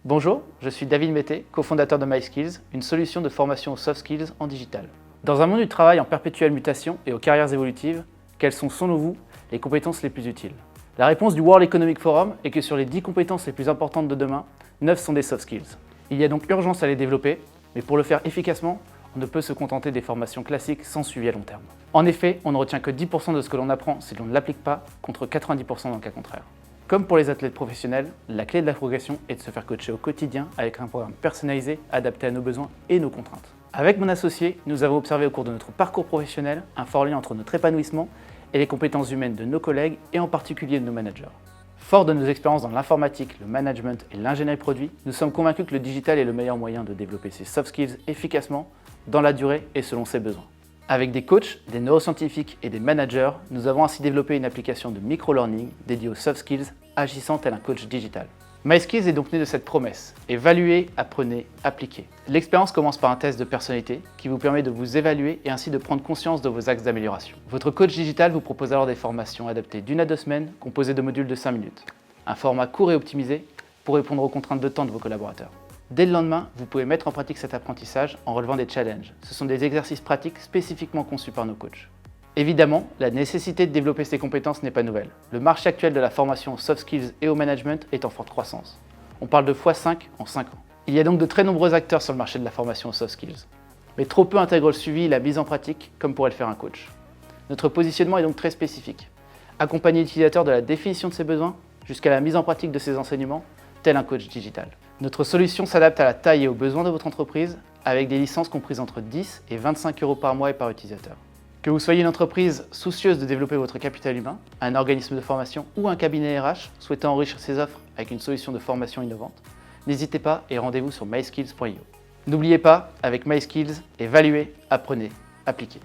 Bonjour, je suis David Mété, cofondateur de MySkills, une solution de formation aux soft skills en digital. Dans un monde du travail en perpétuelle mutation et aux carrières évolutives, quelles sont selon vous les compétences les plus utiles? La réponse du World Economic Forum est que sur les 10 compétences les plus importantes de demain, 9 sont des soft skills. Il y a donc urgence à les développer, mais pour le faire efficacement, on ne peut se contenter des formations classiques sans suivi à long terme. En effet, on ne retient que 10% de ce que l'on apprend si l'on ne l'applique pas, contre 90% dans le cas contraire. Comme pour les athlètes professionnels, la clé de la progression est de se faire coacher au quotidien avec un programme personnalisé, adapté à nos besoins et nos contraintes. Avec mon associé, nous avons observé au cours de notre parcours professionnel un fort lien entre notre épanouissement et les compétences humaines de nos collègues et en particulier de nos managers. Fort de nos expériences dans l'informatique, le management et l'ingénierie produit, nous sommes convaincus que le digital est le meilleur moyen de développer ses soft skills efficacement, dans la durée et selon ses besoins. Avec des coachs, des neuroscientifiques et des managers, nous avons ainsi développé une application de micro-learning dédiée aux soft skills, agissant tel un coach digital. MySkills est donc né de cette promesse. Évaluez, apprenez, appliquez. L'expérience commence par un test de personnalité qui vous permet de vous évaluer et ainsi de prendre conscience de vos axes d'amélioration. Votre coach digital vous propose alors des formations adaptées d'1 à 2 semaines, composées de modules de 5 minutes. Un format court et optimisé pour répondre aux contraintes de temps de vos collaborateurs. Dès le lendemain, vous pouvez mettre en pratique cet apprentissage en relevant des challenges. Ce sont des exercices pratiques spécifiquement conçus par nos coachs. Évidemment, la nécessité de développer ces compétences n'est pas nouvelle. Le marché actuel de la formation aux soft skills et au management est en forte croissance. On parle de x5 en 5 ans. Il y a donc de très nombreux acteurs sur le marché de la formation aux soft skills. Mais trop peu intègrent le suivi et la mise en pratique comme pourrait le faire un coach. Notre positionnement est donc très spécifique. Accompagner l'utilisateur de la définition de ses besoins jusqu'à la mise en pratique de ses enseignements, tel un coach digital. Notre solution s'adapte à la taille et aux besoins de votre entreprise avec des licences comprises entre 10 et 25 € par mois et par utilisateur. Que vous soyez une entreprise soucieuse de développer votre capital humain, un organisme de formation ou un cabinet RH souhaitant enrichir ses offres avec une solution de formation innovante, n'hésitez pas et rendez-vous sur myskills.io. N'oubliez pas, avec MySkills, évaluez, apprenez, appliquez.